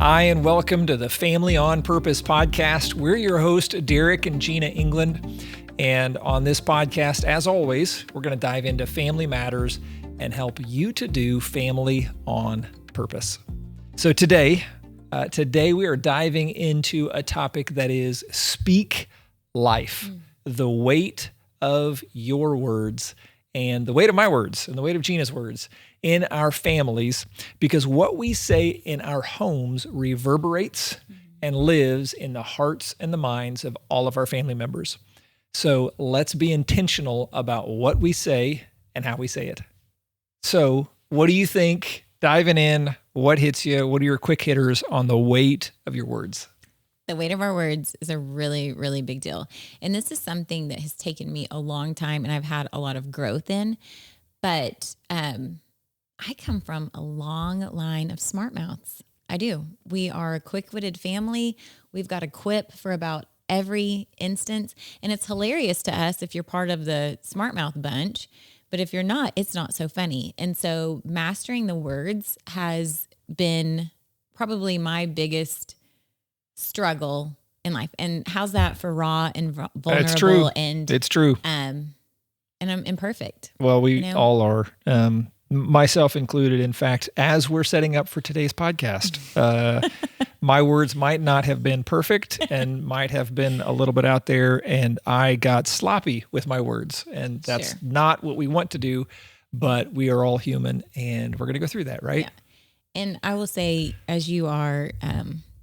Hi, and welcome to the Family on Purpose podcast. We're your host, Derek and Gina England. And on this podcast, as always, we're going to dive into family matters and help you to do family on purpose. So today we are diving into a topic that is speak life, the weight of your words and the weight of my words and the weight of Gina's words in our families, because what we say in our homes reverberates and lives in the hearts and the minds of all of our family members. So let's be intentional about what we say and how we say it. So what do you think? Diving in, what hits you? What are your quick hitters on the weight of your words? The weight of our words is a really, really big deal. And this is something that has taken me a long time and I've had a lot of growth in. But I come from a long line of smart mouths. I do. We are a quick-witted family. We've got a quip for about every instance. And it's hilarious to us if you're part of the smart mouth bunch. But if you're not, it's not so funny. And so mastering the words has been probably my biggest struggle in life. And how's that for raw and vulnerable? It's true. And it's true. And I'm imperfect. Well, we all are. Myself included. In fact, as we're setting up for today's podcast, my words might not have been perfect and might have been a little bit out there, and I got sloppy with my words, and that's not what we want to do, but we are all human, and we're going to go through that, right? Yeah. And I will say, as you are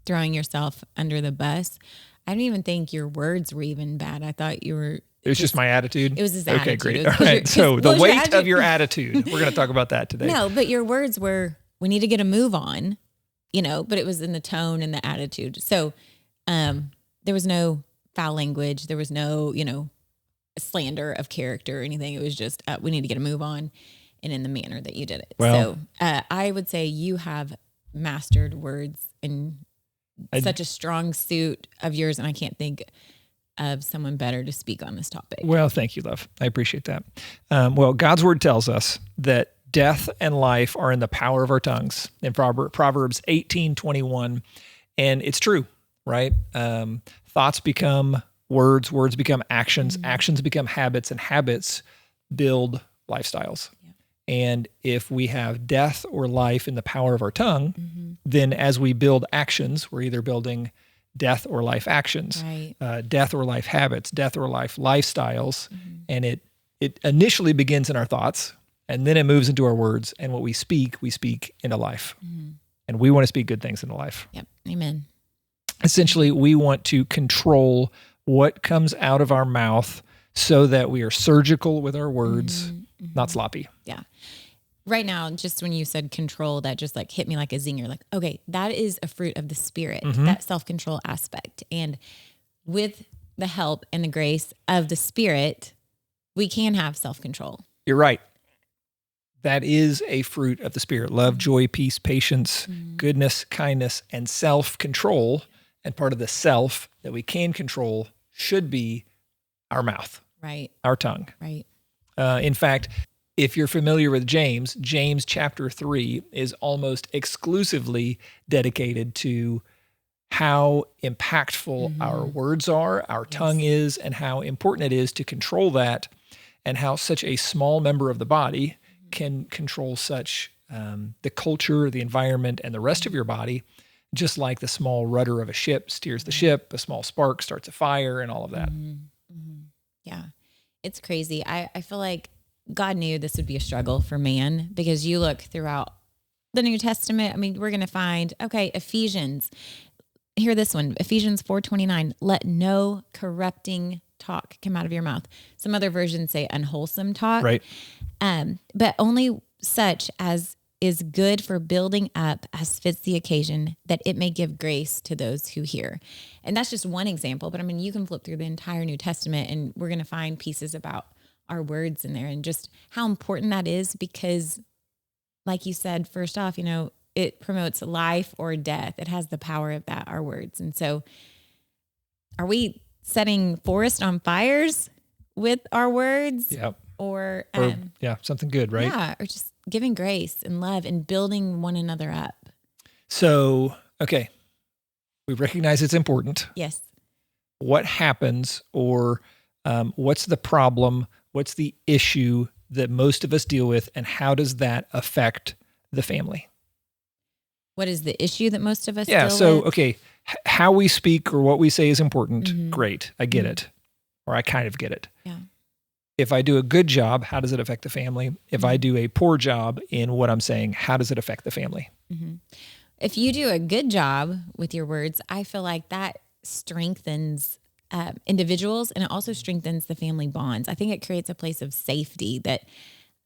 throwing yourself under the bus, I don't even think your words were even bad. I thought you were... It was just my attitude? It was his attitude. Okay, great. All right. So the weight of your attitude, we're going to talk about that today. No, but your words were, we need to get a move on, but it was in the tone and the attitude. So there was no foul language. There was no, slander of character or anything. It was just, we need to get a move on, and in the manner that you did it. Well, so I would say you have mastered words in such a strong suit of yours, and I can't think of someone better to speak on this topic. Well, thank you, love. I appreciate that. Well, God's word tells us that death and life are in the power of our tongues in Proverbs 18:21. And it's true, right? Thoughts become words, words become actions, actions become habits, and habits build lifestyles. Yeah. And if we have death or life in the power of our tongue, then as we build actions, we're either building death or life actions, right. Death or life habits, death or life lifestyles. And it initially begins in our thoughts, and then it moves into our words. And what we speak into life. And we want to speak good things into life. Yep. Amen. Essentially, we want to control what comes out of our mouth so that we are surgical with our words, not sloppy. Yeah. Right now, just when you said control, that just like hit me like a zinger. Like, okay, that is a fruit of the Spirit, that self-control aspect. And with the help and the grace of the Spirit, we can have self-control. You're right. That is a fruit of the Spirit. Love, joy, peace, patience, goodness, kindness, and self-control. And part of the self that we can control should be our mouth. Right. Our tongue. Right. In fact, if you're familiar with James chapter 3 is almost exclusively dedicated to how impactful our words are, our tongue is, and how important it is to control that, and how such a small member of the body can control such the culture, the environment, and the rest of your body, just like the small rudder of a ship steers the ship, a small spark starts a fire, and all of that. Yeah, it's crazy. I feel like God knew this would be a struggle for man, because you look throughout the New Testament. I mean, we're going to find, Ephesians. Hear this one, Ephesians 4:29. Let no corrupting talk come out of your mouth. Some other versions say unwholesome talk. Right. But only such as is good for building up as fits the occasion, that it may give grace to those who hear. And that's just one example. But I mean, you can flip through the entire New Testament and we're going to find pieces about our words in there and just how important that is, because like you said, first off, it promotes life or death. It has the power of that, our words. And so are we setting forest on fires with our words? Yep. Or something good, right? Yeah. Or just giving grace and love and building one another up. So Okay. We recognize it's important. Yes. What happens, or what's the problem? What's the issue that most of us deal with, and how does that affect the family? What is the issue that most of us Yeah. deal So, with? okay, how we speak or what we say is important. Mhm. Great. I get Mhm. it. Or I kind of get it. Yeah. If I do a good job, how does it affect the family? If I do a poor job in what I'm saying, how does it affect the family? Mhm. If you do a good job with your words, I feel like that strengthens individuals, and it also strengthens the family bonds. I think it creates a place of safety that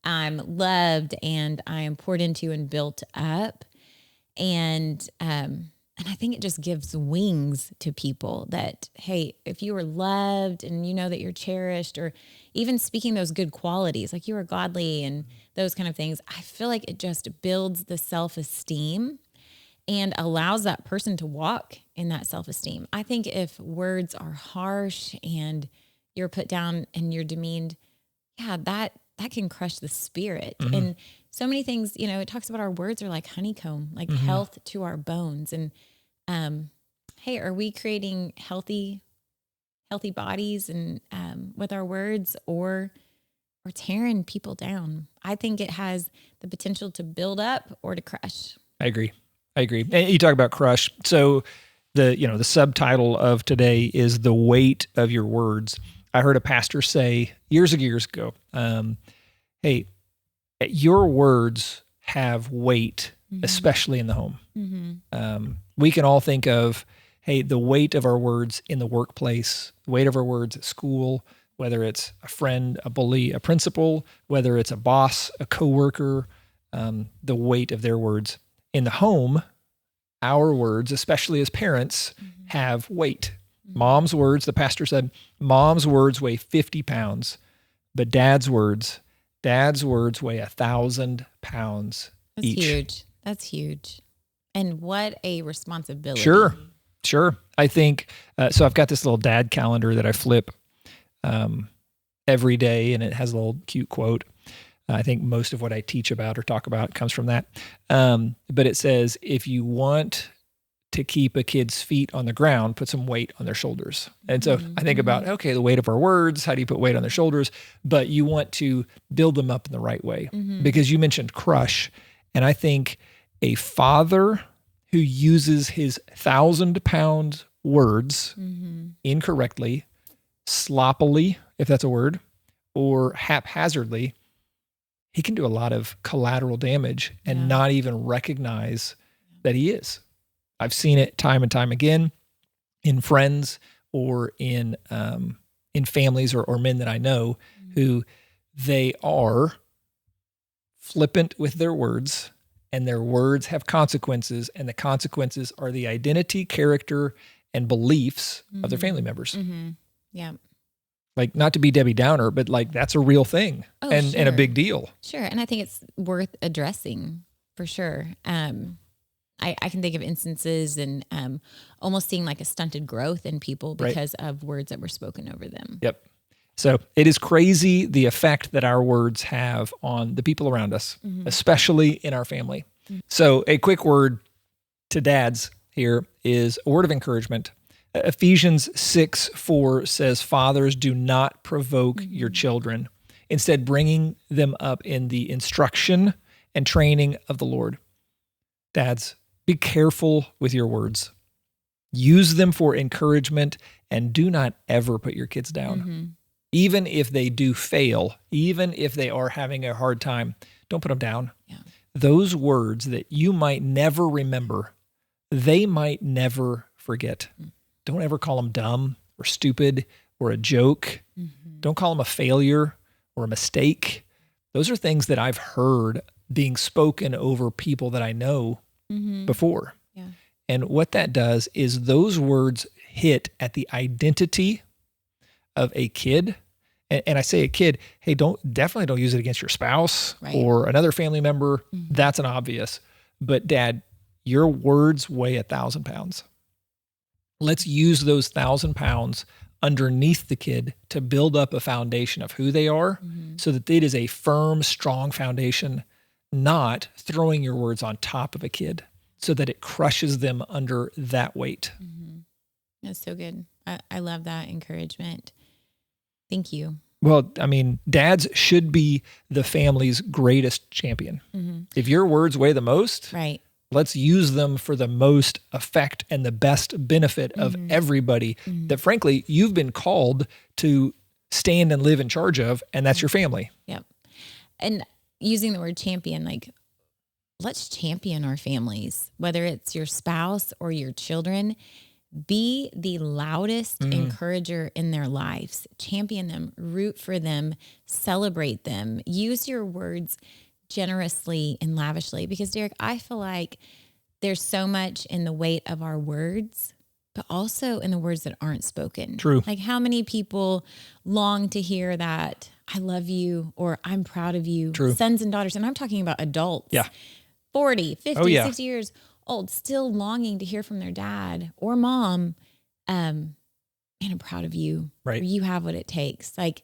I'm loved and I am poured into and built up. And I think it just gives wings to people that, hey, if you are loved and you know that you're cherished, or even speaking those good qualities, like you are godly and those kind of things, I feel like it just builds the self-esteem and allows that person to walk in that self-esteem. I think if words are harsh and you're put down and you're demeaned, yeah, that can crush the spirit. Mhm. And so many things, it talks about our words are like honeycomb, like health to our bones. And hey, are we creating healthy bodies and with our words, or tearing people down? I think it has the potential to build up or to crush. I agree. And you talk about crush. So the subtitle of today is The Weight of Your Words. I heard a pastor say years ago, hey, your words have weight, especially in the home. We can all think of, hey, the weight of our words in the workplace, the weight of our words at school, whether it's a friend, a bully, a principal, whether it's a boss, a coworker, the weight of their words. In the home, our words, especially as parents, have weight. Mom's words, the pastor said, mom's words weigh 50 pounds, but dad's words weigh 1,000 pounds That's each. huge. That's huge. And what a responsibility. Sure. I think, so I've got this little dad calendar that I flip every day, and it has a little cute quote. I think most of what I teach about or talk about comes from that. But it says, if you want to keep a kid's feet on the ground, put some weight on their shoulders. And so I think about, okay, the weight of our words, how do you put weight on their shoulders? But you want to build them up in the right way, because you mentioned crush. And I think a father who uses his 1,000-pound words incorrectly, sloppily, if that's a word, or haphazardly, he can do a lot of collateral damage and not even recognize that he is. I've seen it time and time again in friends or in families or men that I know who they are flippant with their words, and their words have consequences, and the consequences are the identity, character, and beliefs of their family members. Yeah. Like, not to be Debbie Downer, but like that's a real thing and a Sure. big deal. Sure. And I think it's worth addressing for sure. I can think of instances and almost seeing like a stunted growth in people because of words that were spoken over them. Yep. So it is crazy the effect that our words have on the people around us, especially in our family. So a quick word to dads here is a word of encouragement. Ephesians 6:4 says, fathers, do not provoke your children, instead bringing them up in the instruction and training of the Lord. Dads, be careful with your words. Use them for encouragement, and do not ever put your kids down. Even if they do fail, even if they are having a hard time, don't put them down. Yeah. Those words that you might never remember, they might never forget. Don't ever call them dumb or stupid or a joke. Don't call them a failure or a mistake. Those are things that I've heard being spoken over people that I know before. Yeah. And what that does is those words hit at the identity of a kid. And I say a kid, hey, definitely don't use it against your spouse or another family member. That's an obvious. But dad, your words weigh 1,000 pounds. Let's use those 1,000 pounds underneath the kid to build up a foundation of who they are, so that it is a firm, strong foundation, not throwing your words on top of a kid. so that it crushes them under that weight. Mm-hmm. That's so good. I love that encouragement. Thank you. Well, I mean, dads should be the family's greatest champion. Mm-hmm. If your words weigh the most, right, let's use them for the most effect and the best benefit of everybody that, frankly, you've been called to stand and live in charge of, and that's your family. Yep. And using the word champion, like, let's champion our families, whether it's your spouse or your children. Be the loudest encourager in their lives. Champion them, root for them, celebrate them. Use your words generously and lavishly. Because, Derek, I feel like there's so much in the weight of our words, but also in the words that aren't spoken. True. Like, how many people long to hear that I love you or I'm proud of you? True. Sons and daughters. And I'm talking about adults. Yeah. 40, 50, Oh, yeah. 60 years old, still longing to hear from their dad or mom. And I'm proud of you. Right. Or you have what it takes. Like,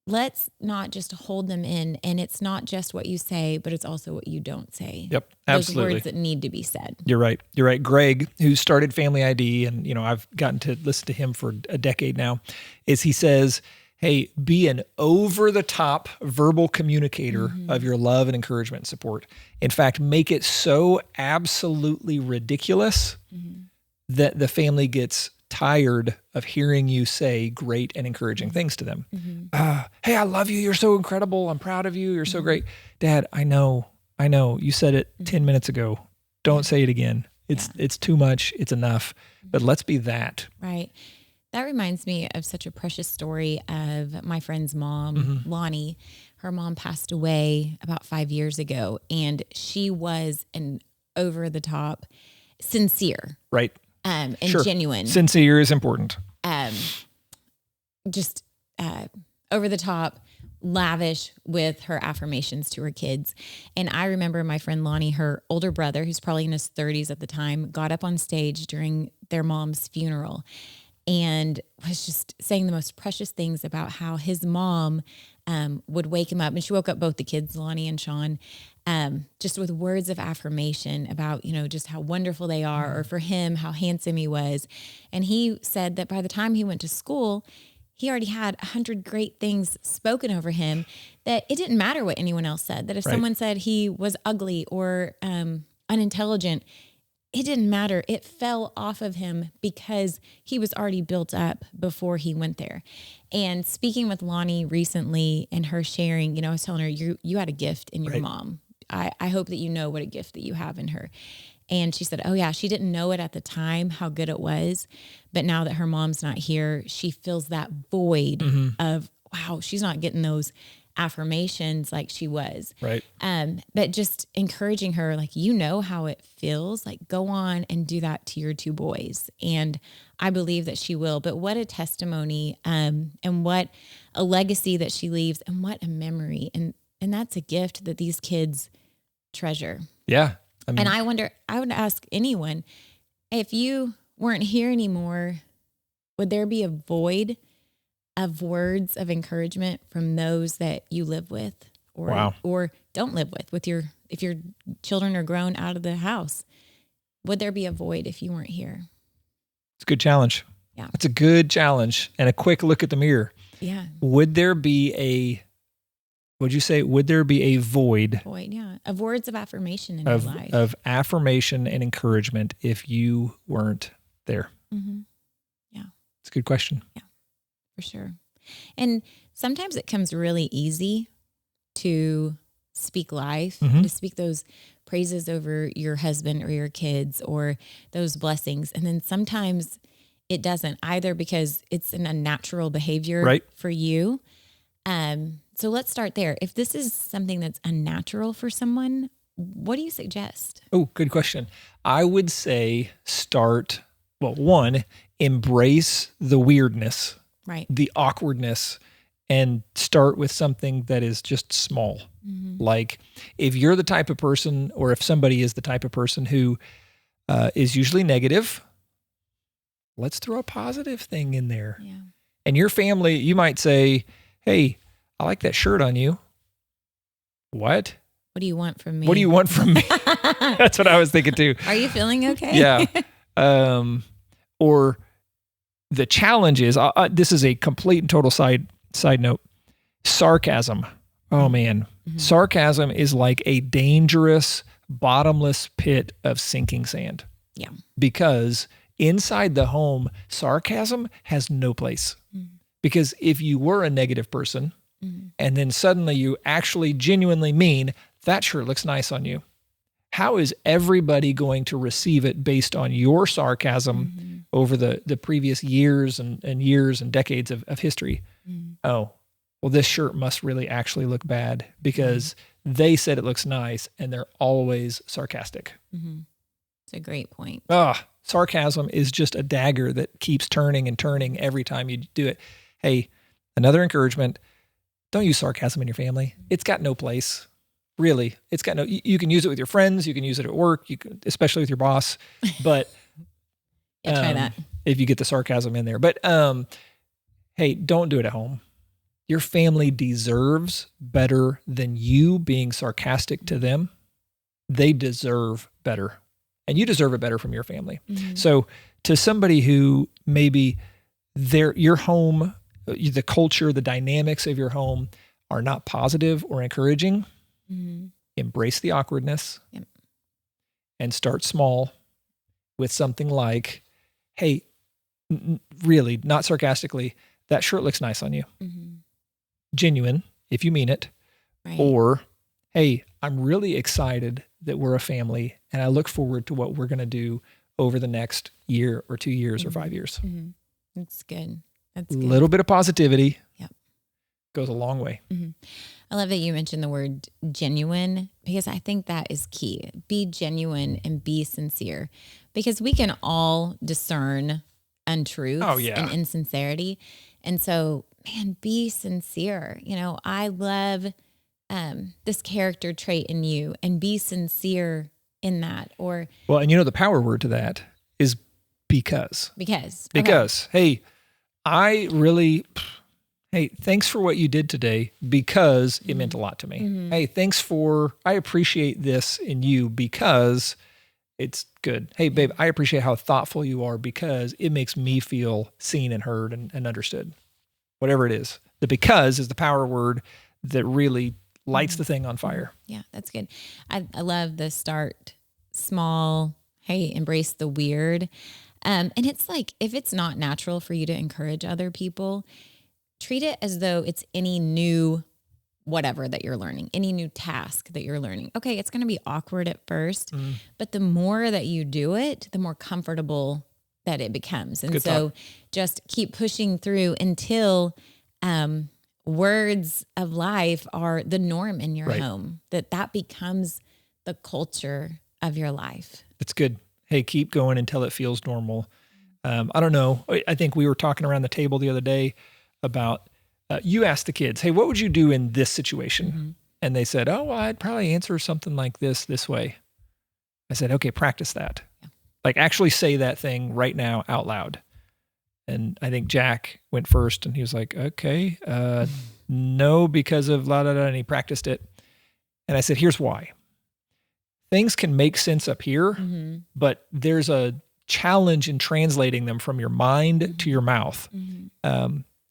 let's not just hold them in. And it's not just what you say, but it's also what you don't say. Yep. Absolutely. Those words that need to be said. You're right. You're right. Greg, who started Family ID, and I've gotten to listen to him for a decade now, he says, hey, be an over-the-top verbal communicator of your love and encouragement and support. In fact, make it so absolutely ridiculous that the family gets tired of hearing you say great and encouraging things to them. Hey, I love you. You're so incredible. I'm proud of you. You're so great. Dad, I know. You said it 10 minutes ago. Don't say it again. It's too much. It's enough. But let's be that. Right. That reminds me of such a precious story of my friend's mom, Lonnie. Her mom passed away about 5 years ago, and she was an over-the-top, sincere, Right. And Sure. genuine. Sincere is important. Just over-the-top, lavish with her affirmations to her kids. And I remember my friend Lonnie, her older brother, who's probably in his 30s at the time, got up on stage during their mom's funeral and was just saying the most precious things about how his mom would wake him up. And she woke up both the kids, Lonnie and Sean, just with words of affirmation about, just how wonderful they are, or for him, how handsome he was. And he said that by the time he went to school, he already had 100 great things spoken over him, that it didn't matter what anyone else said, that if someone said he was ugly or unintelligent, it didn't matter. It fell off of him because he was already built up before he went there. And speaking with Lonnie recently and her sharing, I was telling her, you had a gift in your mom. I hope that you know what a gift that you have in her. And she said, oh yeah, she didn't know it at the time, how good it was. But now that her mom's not here, she feels that void of, wow, she's not getting those affirmations like she was. Right. But just encouraging her, like, how it feels, like, go on and do that to your two boys. And I believe that she will. But what a testimony, and what a legacy that she leaves, and what a memory. And that's a gift that these kids treasure. Yeah. And I would ask anyone, if you weren't here anymore, would there be a void of words of encouragement from those that you live with or don't live with if your children are grown out of the house? Would there be a void if you weren't here? It's a good challenge. Yeah. It's a good challenge and a quick look at the mirror. Yeah. Would there be a void? Void, yeah. Of words of affirmation in your life. Of affirmation and encouragement if you weren't there? Mm-hmm. Yeah. It's a good question. Yeah. For sure. And sometimes it comes really easy to speak life, to speak those praises over your husband or your kids or those blessings. And then sometimes it doesn't either, because it's an unnatural behavior for you. So let's start there. If this is something that's unnatural for someone, what do you suggest? Oh, good question. I would say one, embrace the weirdness. Right. The awkwardness, and start with something that is just small. Like, if you're the type of person, or if somebody is the type of person who is usually negative, let's throw a positive thing in there. Yeah. And your family, you might say, hey, I like that shirt on you. What? What do you want from me? What do you want from me? That's what I was thinking too. Are you feeling okay? Yeah. Or the challenge is, this is a complete and total side note, sarcasm. Oh man. Sarcasm is like a dangerous, bottomless pit of sinking sand. Yeah. Because inside the home, sarcasm has no place. Because if you were a negative person and then suddenly you actually genuinely mean, that shirt looks nice on you, how is everybody going to receive it based on your sarcasm over the previous years and years and decades of history? Oh, well, this shirt must really actually look bad because they said it looks nice and they're always sarcastic. It's a great point. Sarcasm is just a dagger that keeps turning and turning every time you do it. Hey, another encouragement, don't use sarcasm in your family. It's got no place. Really, it's got no, you can use it with your friends. You can use it at work, you can, especially with your boss, but try that. If you get the sarcasm in there, but hey, don't do it at home. Your family deserves better than you being sarcastic to them. They deserve better, and you deserve it better from your family. So to somebody who maybe your home, the culture, the dynamics of your home are not positive or encouraging, embrace the awkwardness and start small with something like, hey, really, not sarcastically, that shirt looks nice on you. Genuine, if you mean it. Right. Or, hey, I'm really excited that we're a family and I look forward to what we're going to do over the next year or 2 years or 5 years. That's good. That's A good. little bit of positivity Yep. goes a long way. I love that you mentioned the word genuine because I think that is key. Be genuine and be sincere because we can all discern untruths and insincerity. And so, man, be sincere. You know, I love this character trait in you and be sincere in that. Or, well, and you know, the power word to that is because. Because. Hey, hey, thanks for what you did today because it meant a lot to me. Hey, I appreciate this in you because it's good. Hey, babe, I appreciate how thoughtful you are because it makes me feel seen and heard and understood. Whatever it is. The because is the power word that really lights the thing on fire. Yeah, that's good. I love the start small. Hey, embrace the weird. And it's like, if it's not natural for you to encourage other people, treat it as though it's any new whatever that you're learning, any new task that you're learning. Okay, it's going to be awkward at first, but the more that you do it, the more comfortable that it becomes. And just keep pushing through until words of life are the norm in your home, that becomes the culture of your life. That's good. Hey, keep going until it feels normal. I don't know. I think we were talking around the table the other day about, you asked the kids, hey, what would you do in this situation? And they said, oh, well, I'd probably answer something like this way. I said, okay, practice that. Like actually say that thing right now out loud. And I think Jack went first and he was like, okay, no, because of la da da, and he practiced it. And I said, here's why. Things can make sense up here, but there's a challenge in translating them from your mind to your mouth.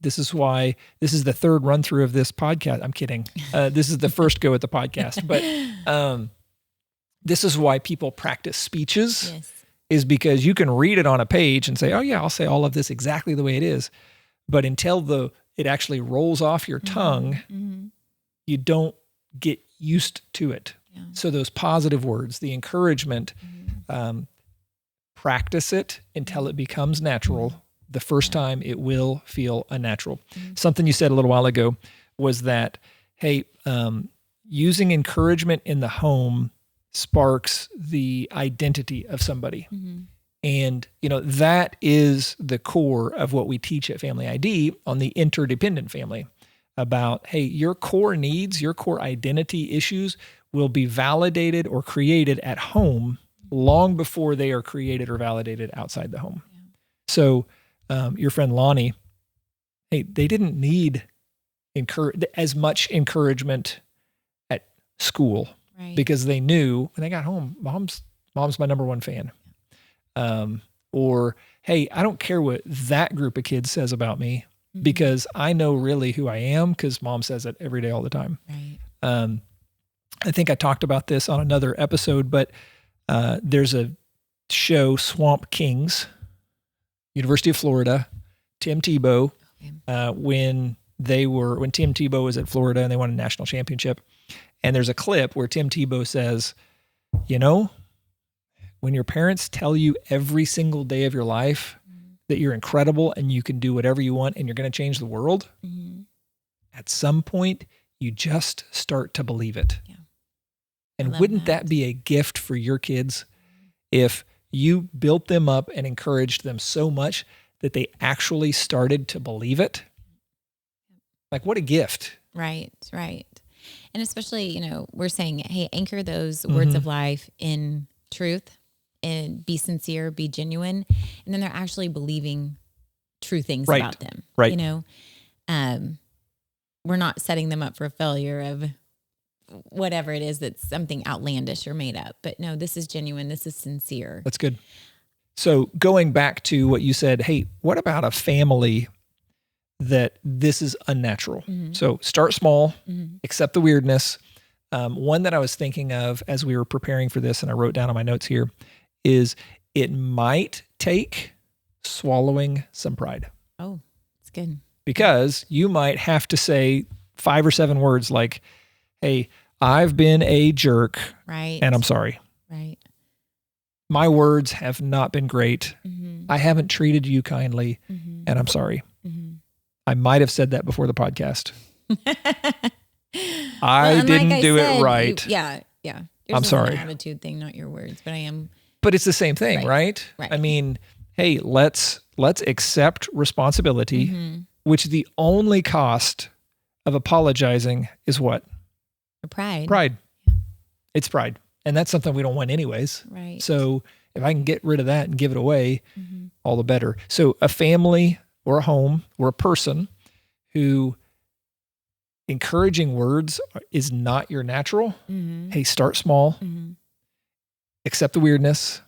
This is why this is the third run through of this podcast. I'm kidding. This is the first go at the podcast, but this is why people practice speeches is because you can read it on a page and say, oh yeah, I'll say all of this exactly the way it is. But until it actually rolls off your tongue, you don't get used to it. So those positive words, the encouragement, practice it until it becomes natural. The first time it will feel unnatural. Something you said a little while ago was that, hey, using encouragement in the home sparks the identity of somebody. And, you know, that is the core of what we teach at Family ID on the interdependent family about, hey, your core needs, your core identity issues will be validated or created at home long before they are created or validated outside the home. So your friend Lonnie, hey, they didn't need as much encouragement at school. Right. because they knew when they got home, mom's my number one fan. Or, hey, I don't care what that group of kids says about me because I know really who I am because mom says it every day, all the time. Right. I think I talked about this on another episode, but there's a show, Swamp Kings, University of Florida, Tim Tebow, when Tim Tebow was at Florida and they won a national championship. And there's a clip where Tim Tebow says, when your parents tell you every single day of your life that you're incredible and you can do whatever you want and you're going to change the world, at some point, you just start to believe it. Yeah. And wouldn't that be a gift for your kids if you built them up and encouraged them so much that they actually started to believe it? Like, what a gift. Right. And especially, we're saying, hey, anchor those words of life in truth and be sincere, be genuine. And then they're actually believing true things about them. Right. We're not setting them up for a failure of whatever it is that's something outlandish or made up. But no, this is genuine. This is sincere. That's good. So going back to what you said, hey, what about a family that this is unnatural? So start small, accept the weirdness. One that I was thinking of as we were preparing for this, and I wrote down on my notes here, is it might take swallowing some pride. Oh, that's good. Because you might have to say 5 or 7 words like, hey, I've been a jerk, right, and I'm sorry. Right. My words have not been great. I haven't treated you kindly, and I'm sorry. I might have said that before the podcast. I didn't do it right. Yeah. I'm sorry. An attitude thing, not your words, but I am. But it's the same thing, right? I mean, hey, let's accept responsibility, which the only cost of apologizing is what? Pride. Pride. Yeah. It's pride. And that's something we don't want anyways. Right. So if I can get rid of that and give it away, all the better. So a family or a home or a person who encouraging words is not your natural, hey, start small, accept the weirdness,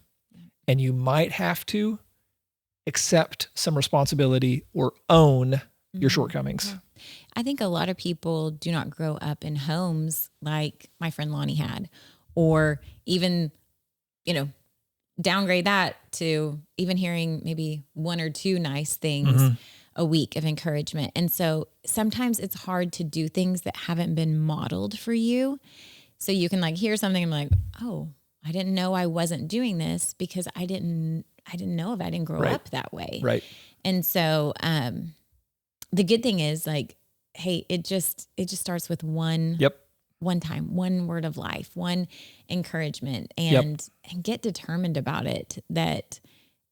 and you might have to accept some responsibility or own your shortcomings. I think a lot of people do not grow up in homes like my friend Lonnie had, or even, downgrade that to even hearing maybe 1 or 2 nice things a week of encouragement. And so sometimes it's hard to do things that haven't been modeled for you. So you can hear something and be like, oh, I didn't know I wasn't doing this because I didn't know if I didn't grow up that way. Right. And so, the good thing is hey, it just starts with one time, one word of life, one encouragement, and get determined about it, that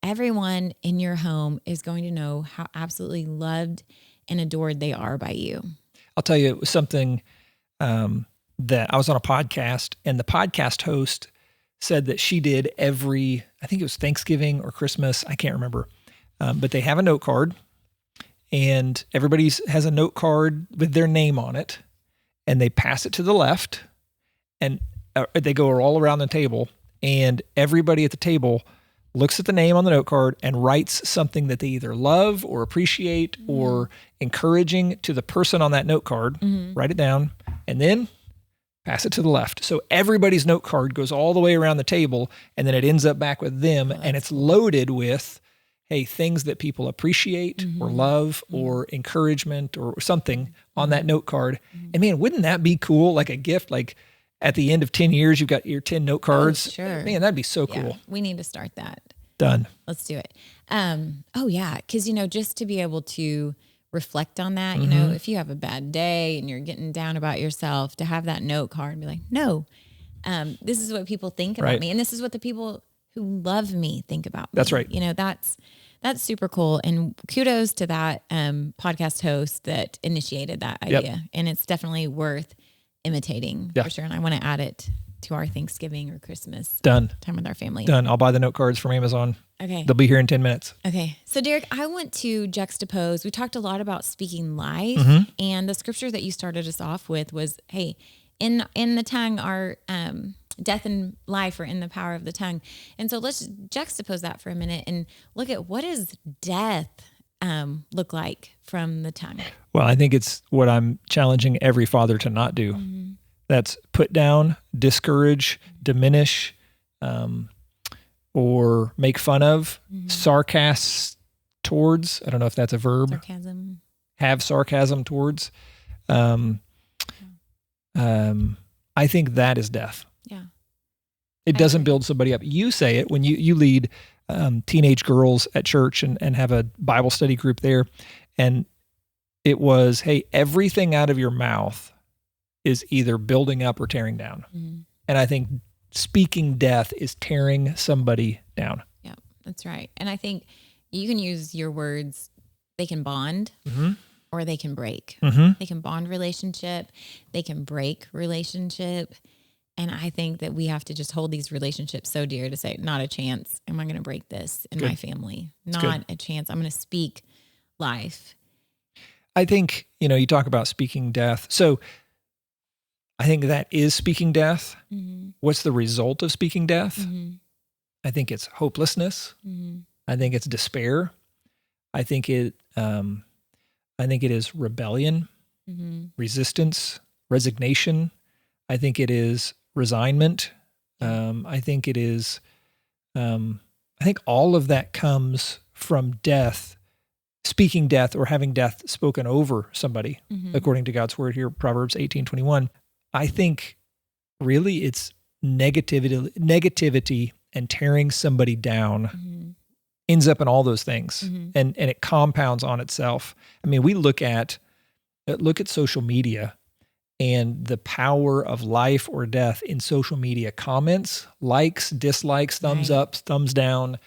everyone in your home is going to know how absolutely loved and adored they are by you. I'll tell you, it was something that I was on a podcast, and the podcast host said that she did every, I think it was Thanksgiving or Christmas, I can't remember, but they have a note card, and everybody has a note card with their name on it, and they pass it to the left, and they go all around the table, and everybody at the table looks at the name on the note card and writes something that they either love or appreciate or encouraging to the person on that note card, write it down, and then pass it to the left. So everybody's note card goes all the way around the table, and then it ends up back with them, and it's loaded with, hey, things that people appreciate or love or encouragement or something on that note card. And man, wouldn't that be cool? Like a gift, like at the end of 10 years, you've got your 10 note cards. Oh, sure. Man, that'd be so cool. We need to start that. Done. Let's do it. Oh yeah. Cause just to be able to reflect on that, if you have a bad day and you're getting down about yourself, to have that note card and be like, no, this is what people think about me. And this is what the people who love me think about me. That's right. That's super cool. And kudos to that podcast host that initiated that idea. And it's definitely worth imitating for sure. And I want to add it to our Thanksgiving or Christmas time with our family. Done. I'll buy the note cards from Amazon. Okay. They'll be here in 10 minutes. Okay. So Derek, I want to juxtapose. We talked a lot about speaking life, and the scripture that you started us off with was, hey, in the tongue are death and life are in the power of the tongue. And so let's juxtapose that for a minute and look at what does death look like from the tongue. Well, I think it's what I'm challenging every father to not do. That's put down, discourage, diminish, or make fun of, sarcasm towards. I don't know if that's a verb. Sarcasm. Have sarcasm towards. I think that is death. Yeah. It doesn't build somebody up. You say it when you lead teenage girls at church and have a Bible study group there. And it was, hey, everything out of your mouth is either building up or tearing down. And I think speaking death is tearing somebody down. Yeah, that's right. And I think you can use your words. They can bond or they can break. They can bond relationship. They can break relationship. And I think that we have to just hold these relationships so dear to say, not a chance. Am I going to break this in my family? Not a chance. I'm going to speak life. I think, you talk about speaking death. So I think that is speaking death. What's the result of speaking death? I think it's hopelessness. I think it's despair. I think it is rebellion, resistance, resignation. I think it is resignment. I think it is, I think all of that comes from death, speaking death or having death spoken over somebody, according to God's word here, Proverbs 18:21. I think really it's negativity and tearing somebody down ends up in all those things, and it compounds on itself. I mean, we look at social media and the power of life or death in social media comments, likes, dislikes, thumbs up, thumbs down,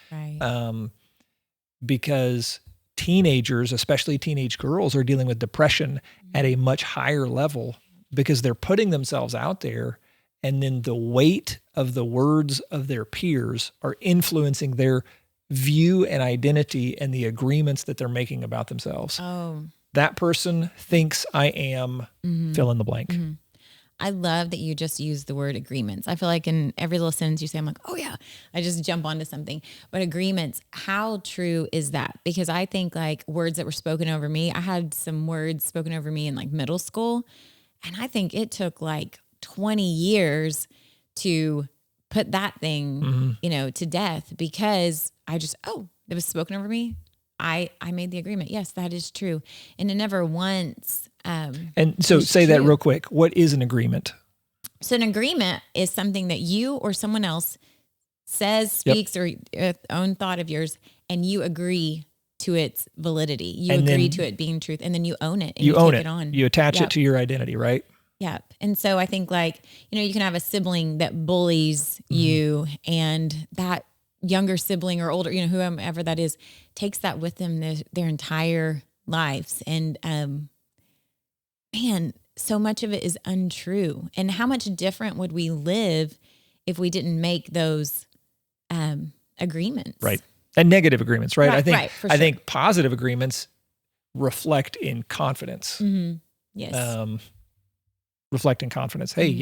because teenagers, especially teenage girls, are dealing with depression at a much higher level because they're putting themselves out there, and then the weight of the words of their peers are influencing their view and identity and the agreements that they're making about themselves. That person thinks I am fill in the blank. I love that you just use the word agreements. I feel like in every little sentence you say, I'm like, oh yeah, I just jump onto something. But agreements, how true is that? Because I think like words that were spoken over me, I had some words spoken over me in like middle school. And I think it took like 20 years to put that thing, to death because I just, it was spoken over me. I made the agreement. Yes, that is true. And it never once. And so say that real quick. What is an agreement? So an agreement is something that you or someone else says, speaks, or own thought of yours, and you agree to its validity. You agree to it being truth, and then you own it and you own take it on. You attach it to your identity, right? Yep. And so I think like, you can have a sibling that bullies you, and that younger sibling or older, whoever that is, takes that with them their entire lives. And man, so much of it is untrue. And how much different would we live if we didn't make those agreements? Right. And negative agreements, right? I think positive agreements reflect in confidence. Yes. Reflect in confidence. Hey,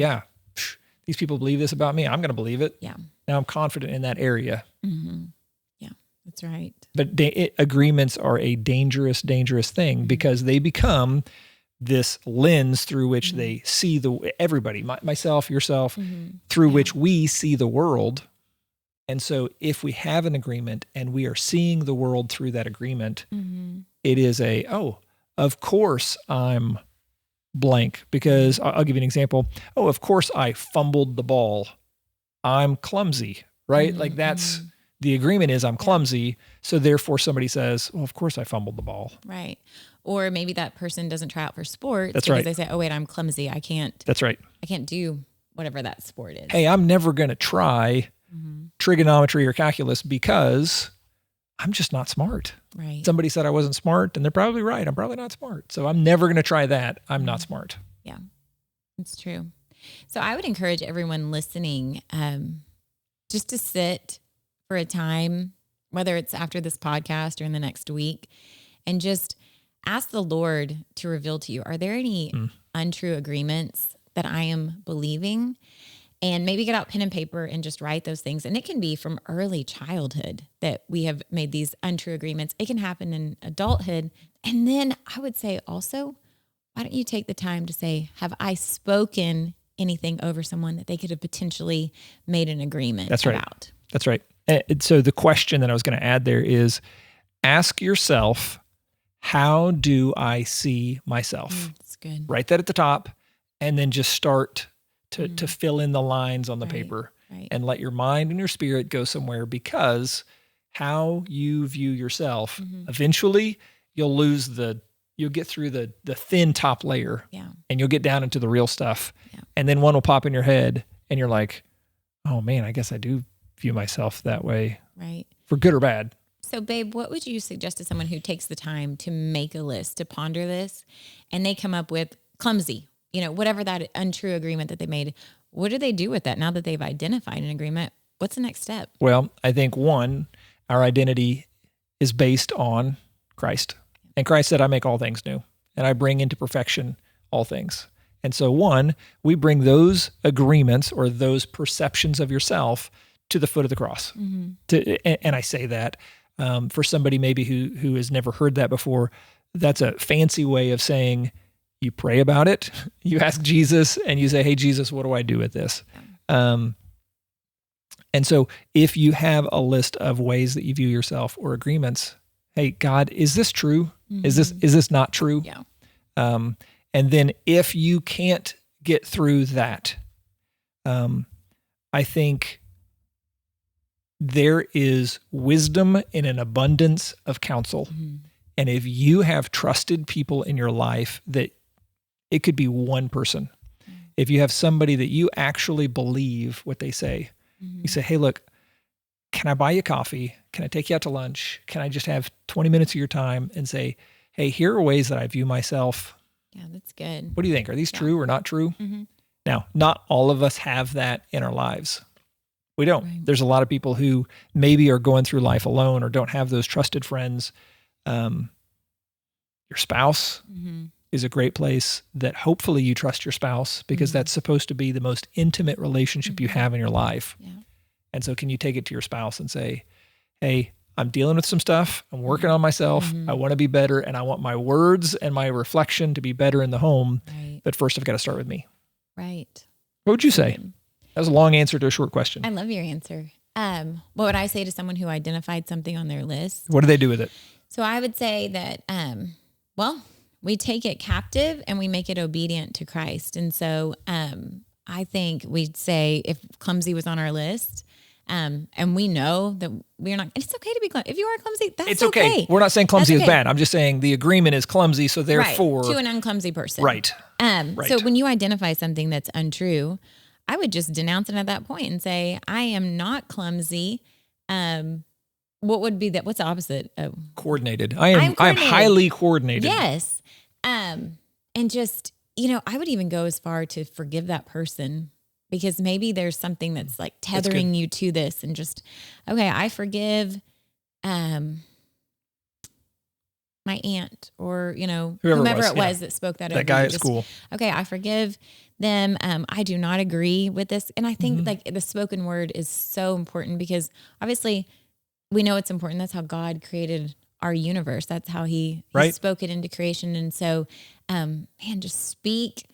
these people believe this about me. I'm going to believe it. Yeah. Now I'm confident in that area. Yeah, that's right. But agreements are a dangerous, dangerous thing because they become this lens through which they see everybody, myself, yourself, through which we see the world. And so if we have an agreement and we are seeing the world through that agreement, it is of course I'm blank, because I'll give you an example. Of course I fumbled the ball. I'm clumsy, right? Like that's the agreement is I'm clumsy. So therefore somebody says, well, of course I fumbled the ball. Right. Or maybe that person doesn't try out for sports because they say, oh wait, I'm clumsy. I can't. That's right. I can't do whatever that sport is. Hey, I'm never going to try trigonometry or calculus because I'm just not smart. Right. Somebody said I wasn't smart, and they're probably right. I'm probably not smart. So I'm never going to try that. I'm not smart. Yeah, it's true. So I would encourage everyone listening just to sit for a time, whether it's after this podcast or in the next week, and just ask the Lord to reveal to you, are there any untrue agreements that I am believing? And maybe get out pen and paper and just write those things. And it can be from early childhood that we have made these untrue agreements. It can happen in adulthood. And then I would say also, why don't you take the time to say, have I spoken anything over someone that they could have potentially made an agreement about? That's right. And so the question that I was going to add there is, ask yourself, how do I see myself? That's good. Write that at the top, and then just start to fill in the lines on the paper, and let your mind and your spirit go somewhere, because how you view yourself, eventually you'll get through the thin top layer, and you'll get down into the real stuff. And then one will pop in your head and you're like, oh man, I guess I do view myself that way. Right. For good or bad. So babe, what would you suggest to someone who takes the time to make a list, to ponder this, and they come up with clumsy, whatever that untrue agreement that they made? What do they do with that now that they've identified an agreement? What's the next step? Well, I think one, our identity is based on Christ. And Christ said, I make all things new, and I bring into perfection all things. And so one, we bring those agreements or those perceptions of yourself to the foot of the cross. And I say that for somebody maybe who has never heard that before, that's a fancy way of saying, you pray about it, you ask Jesus, and you say, hey, Jesus, what do I do with this? And so if you have a list of ways that you view yourself or agreements, hey, God, is this true? Is this not true? And then if you can't get through that, I think there is wisdom in an abundance of counsel. And if you have trusted people in your life, that it could be one person. If you have somebody that you actually believe what they say, you say, hey, look, can I buy you coffee? Can I take you out to lunch? Can I just have 20 minutes of your time and say, hey, here are ways that I view myself. Yeah, that's good. What do you think? Are these true or not true? Now, not all of us have that in our lives. We don't. Right. There's a lot of people who maybe are going through life alone or don't have those trusted friends. Your spouse is a great place that hopefully you trust your spouse, because that's supposed to be the most intimate relationship you have in your life. And so can you take it to your spouse and say, hey, I'm dealing with some stuff. I'm working on myself. I want to be better, and I want my words and my reflection to be better in the home. But first I've got to start with me. Right. What would you say? That was a long answer to a short question. I love your answer. What would I say to someone who identified something on their list? What do they do with it? So I would say that, we take it captive and we make it obedient to Christ. And so I think we'd say, if clumsy was on our list, and we know that we're not, it's okay to be clumsy. If you are clumsy, that's it's okay. We're not saying clumsy is bad. I'm just saying the agreement is clumsy. So therefore, to an unclumsy person. Right. So when you identify something that's untrue, I would just denounce it at that point and say, I am not clumsy. What would be that? What's the opposite? Coordinated. I'm highly coordinated. Yes. And just, I would even go as far to forgive that person, because maybe there's something that's like tethering you to this, and just, okay, I forgive, my aunt, or, whomever it was that spoke that guy at school. Okay. I forgive them. I do not agree with this. And I think like the spoken word is so important, because obviously we know it's important. That's how God created our universe. That's how he spoke it into creation. And so, just speak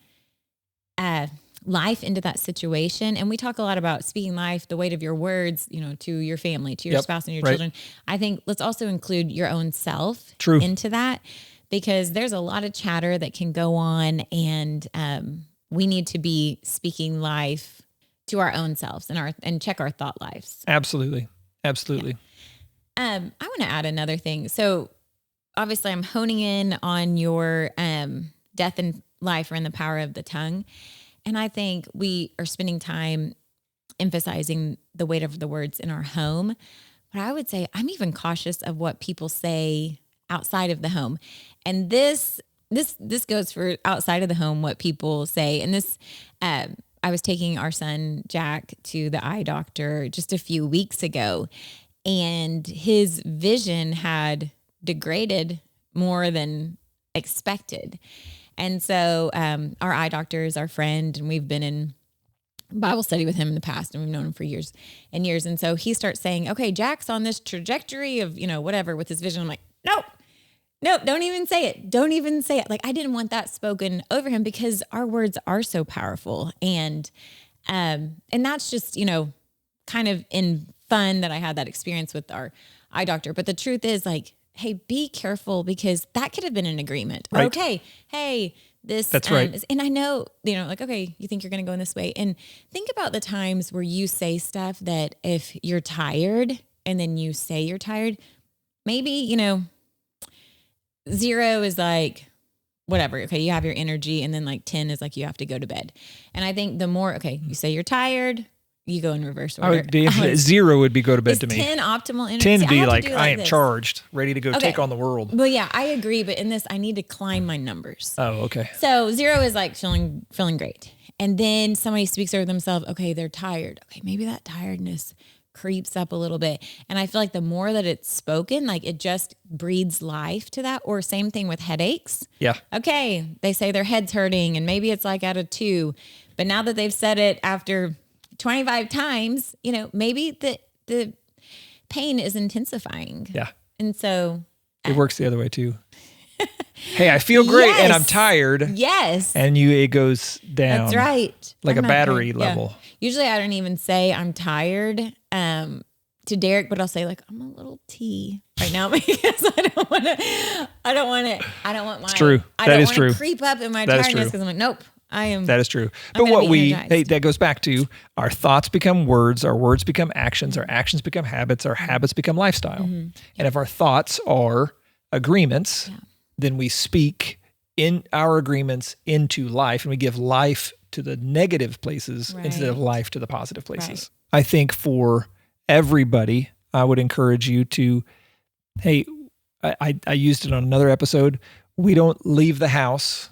life into that situation. And we talk a lot about speaking life, the weight of your words, to your family, to your spouse and your children. I think let's also include your own self into that, because there's a lot of chatter that can go on, and we need to be speaking life to our own selves and check our thought lives. Absolutely. Yeah. I want to add another thing. So obviously I'm honing in on your death and life are in the power of the tongue. And I think we are spending time emphasizing the weight of the words in our home. But I would say I'm even cautious of what people say outside of the home. And this goes for outside of the home, what people say. And this, I was taking our son, Jack, to the eye doctor just a few weeks ago, and his vision had degraded more than expected. And so our eye doctor is our friend, and we've been in Bible study with him in the past, and we've known him for years and years. And so he starts saying, okay, Jack's on this trajectory of, whatever with his vision. I'm like, nope, don't even say it. Don't even say it. Like, I didn't want that spoken over him because our words are so powerful. And that's just, kind of in fun that I had that experience with our eye doctor. But the truth is, like, hey, be careful, because that could have been an agreement. Right. Okay. Hey, that's right. And I know, like, okay, you think you're going to go in this way. And think about the times where you say stuff that if you're tired and then you say you're tired, maybe, 0 is like, whatever. Okay. You have your energy. And then like 10 is like, you have to go to bed. And I think the more, okay, you say you're tired, you go in reverse order. 0 would be go to bed to me. 10 optimal energy. 10 would be like I am charged, ready to go Okay. take on the world. Well, yeah, I agree. But in this, I need to climb my numbers. Oh, okay. So 0 is like feeling great. And then somebody speaks over themselves. Okay, they're tired. Okay, maybe that tiredness creeps up a little bit. And I feel like the more that it's spoken, like it just breathes life to that. Or same thing with headaches. Yeah. Okay, they say their head's hurting, and maybe it's like at a 2. But now that they've said it after 25 times, maybe the pain is intensifying. Yeah. And so it works the other way too. Hey, I feel great and I'm tired. Yes. And it goes down. That's right. Like I'm a not battery tired. level. Yeah. Usually I don't even say I'm tired to Derek, but I'll say like, I'm a little T right now because I don't want my, it's true. I that don't is want true. to creep up in my That is tiredness true. because I'm like, nope. I am. That is true. I'm But what that goes back to our thoughts become words, our words become actions, our actions become habits, our habits become lifestyle. Mm-hmm. And if our thoughts are agreements, then we speak in our agreements into life, and we give life to the negative places instead of life to the positive places. Right. I think for everybody, I would encourage you to, hey, I used it on another episode. We don't leave the house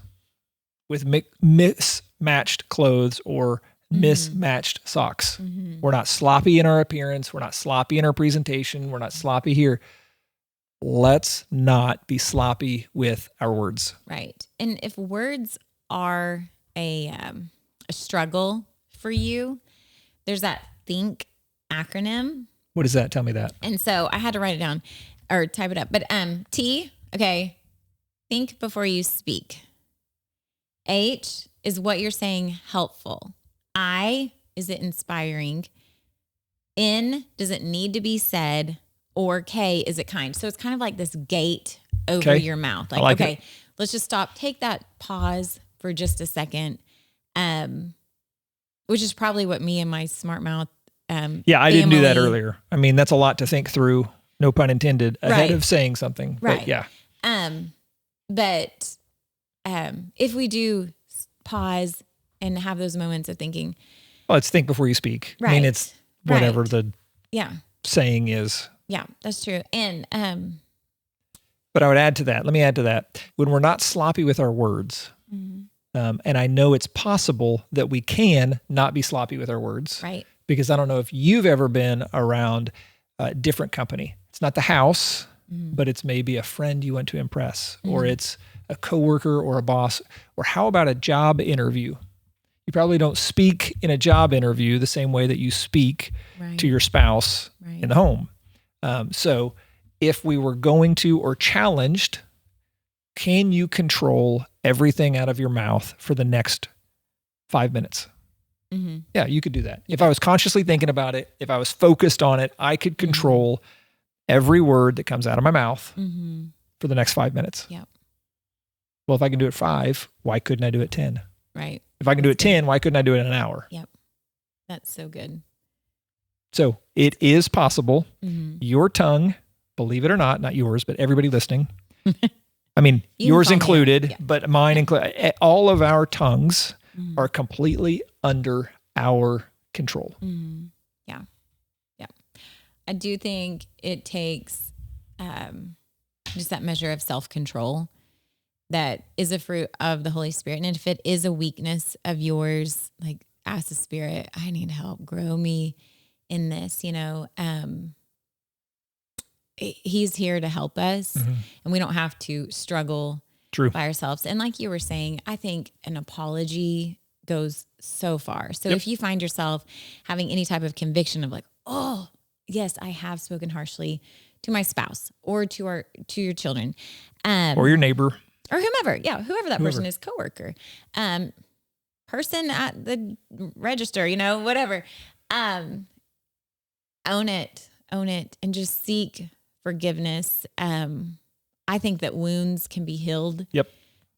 with mismatched clothes or mismatched socks. Mm-hmm. We're not sloppy in our appearance. We're not sloppy in our presentation. We're not sloppy here. Let's not be sloppy with our words. Right. And if words are a struggle for you, there's that THINK acronym. What is that? Tell me that. And so I had to write it down or type it up. But T, okay, think before you speak. H is what you're saying helpful. I, is it inspiring? N, does it need to be said? Or K, is it kind? So it's kind of like this gate over your mouth. Like okay, let's just stop. Take that pause for just a second. Which is probably what me and my smart mouth I didn't do that earlier. I mean, that's a lot to think through, no pun intended, ahead of saying something. Right. But yeah. But if we do pause and have those moments of thinking. Well, it's think before you speak. Right. I mean, it's whatever the saying is. Yeah, that's true. And but I would add to that. Let me add to that. When we're not sloppy with our words, and I know it's possible that we can not be sloppy with our words. Right. Because I don't know if you've ever been around a different company. It's not the house, but it's maybe a friend you want to impress, or it's a coworker or a boss, or how about a job interview? You probably don't speak in a job interview the same way that you speak to your spouse in the home. So if we were going to or challenged, can you control everything out of your mouth for the next 5 minutes? Mm-hmm. Yeah, you could do that. If I was consciously thinking about it, if I was focused on it, I could control every word that comes out of my mouth for the next 5 minutes. Yeah. Well, if I can do it 5, why couldn't I do it 10? Right. If I can do it 10, why couldn't I do it in an hour? Yep. That's so good. So it is possible. Your tongue, believe it or not yours, but everybody listening. I mean, yours included, but mine included. All of our tongues are completely under our control. Yeah. Yeah. I do think it takes just that measure of self-control that is a fruit of the Holy Spirit. And if it is a weakness of yours, like ask the Spirit, I need help, grow me in this, He's here to help us and we don't have to struggle True. by ourselves. And like you were saying, I think an apology goes so far. So if you find yourself having any type of conviction of like, oh, yes, I have spoken harshly to my spouse or to your children, or your neighbor, or whomever, whoever that person is, coworker, person at the register, whatever, own it, and just seek forgiveness. I think that wounds can be healed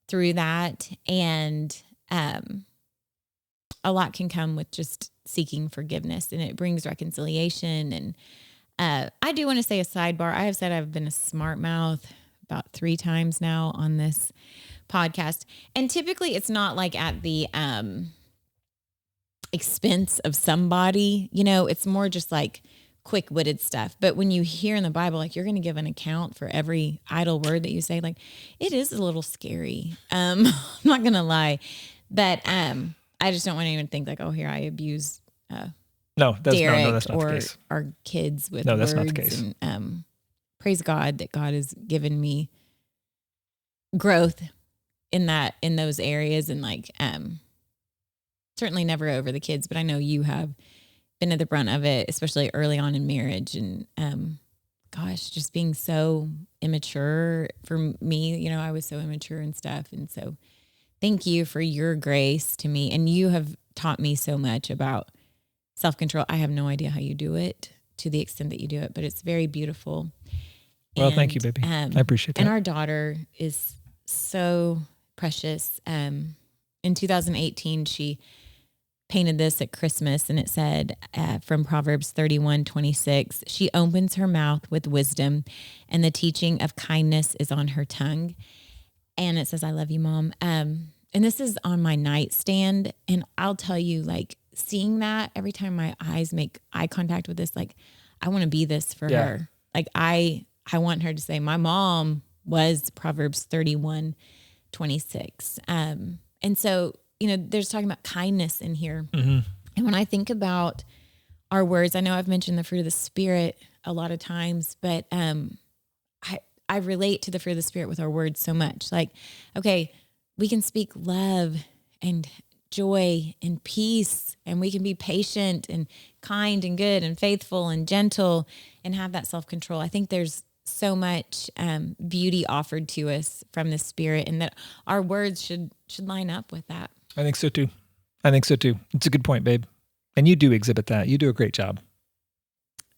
through that, and a lot can come with just seeking forgiveness, and it brings reconciliation. And I do want to say a sidebar. I have said I've been a smart mouth about 3 times now on this podcast. And typically it's not like at the expense of somebody, it's more just like quick-witted stuff. But when you hear in the Bible, like you're going to give an account for every idle word that you say, like it is a little scary. I'm not going to lie, but I just don't want anyone to think like, oh, here I abuse that's Derek not or the case. our kids with No, words. that's not the case. And praise God that God has given me growth in those areas, and like certainly never over the kids, but I know you have been at the brunt of it, especially early on in marriage. And just being so immature for me, I was so immature and stuff. And so thank you for your grace to me. And you have taught me so much about self-control. I have no idea how you do it to the extent that you do it, but it's very beautiful. Well, thank you, baby. I appreciate that. And our daughter is so precious. In 2018, she painted this at Christmas, and it said from Proverbs 31:26, she opens her mouth with wisdom, and the teaching of kindness is on her tongue. And it says, I love you, Mom. And this is on my nightstand. And I'll tell you, like, seeing that every time my eyes make eye contact with this, like, I want to be this for her. Like, I want her to say, my mom was Proverbs 31:26. And so, there's talking about kindness in here. Mm-hmm. And when I think about our words, I know I've mentioned the fruit of the Spirit a lot of times, but I relate to the fruit of the Spirit with our words so much. Like, okay, we can speak love and joy and peace, and we can be patient and kind and good and faithful and gentle and have that self-control. I think there's so much beauty offered to us from the Spirit, and that our words should line up with that. I think so too. It's a good point, babe. And you do exhibit that. You do a great job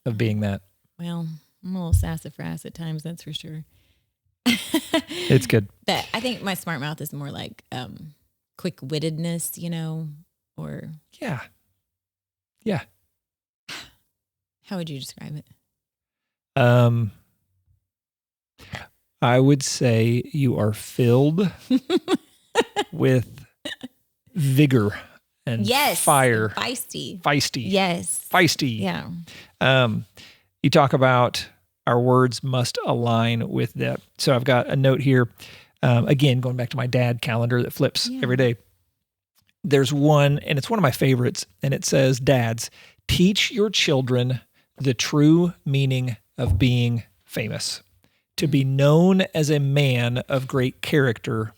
of being that. Well, I'm a little sassafras at times, that's for sure. It's good. But I think my smart mouth is more like quick-wittedness, or... Yeah. How would you describe it? I would say you are filled with vigor and fire. Feisty. Yes. Feisty. Yeah. You talk about our words must align with that. So I've got a note here. Again, going back to my dad calendar that flips every day. There's one, and it's one of my favorites, and it says, dads, teach your children the true meaning of being famous, to be known as a man of great character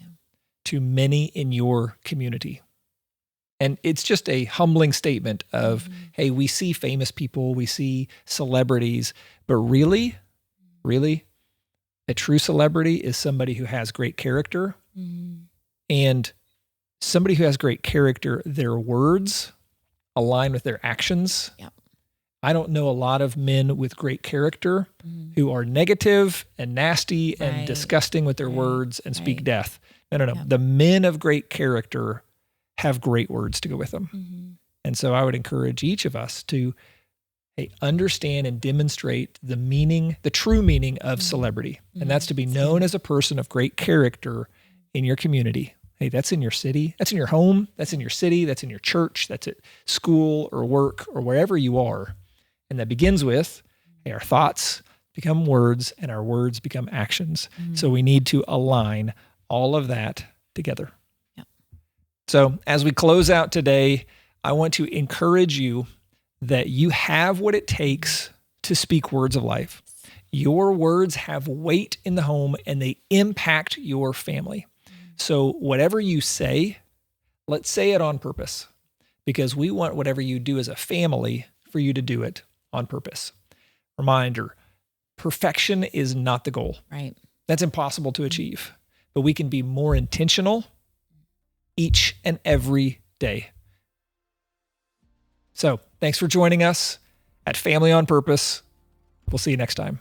to many in your community. And it's just a humbling statement of, hey, we see famous people, we see celebrities, but really, a true celebrity is somebody who has great character. And somebody who has great character, their words align with their actions. Yep. I don't know a lot of men with great character who are negative and nasty and disgusting with their words and speak death. No. Yep. The men of great character have great words to go with them. And so I would encourage each of us to understand and demonstrate the true meaning of celebrity. And that's to be known as a person of great character in your community. Hey, that's in your city, that's in your home, that's in your city, that's in your church, that's at school or work or wherever you are. And that begins with, our thoughts become words and our words become actions. So we need to align all of that together. Yep. So as we close out today, I want to encourage you that you have what it takes to speak words of life. Your words have weight in the home and they impact your family. So whatever you say, let's say it on purpose, because we want whatever you do as a family for you to do it on purpose. Reminder, perfection is not the goal. Right. That's impossible to achieve, but we can be more intentional each and every day. So thanks for joining us at Family on Purpose. We'll see you next time.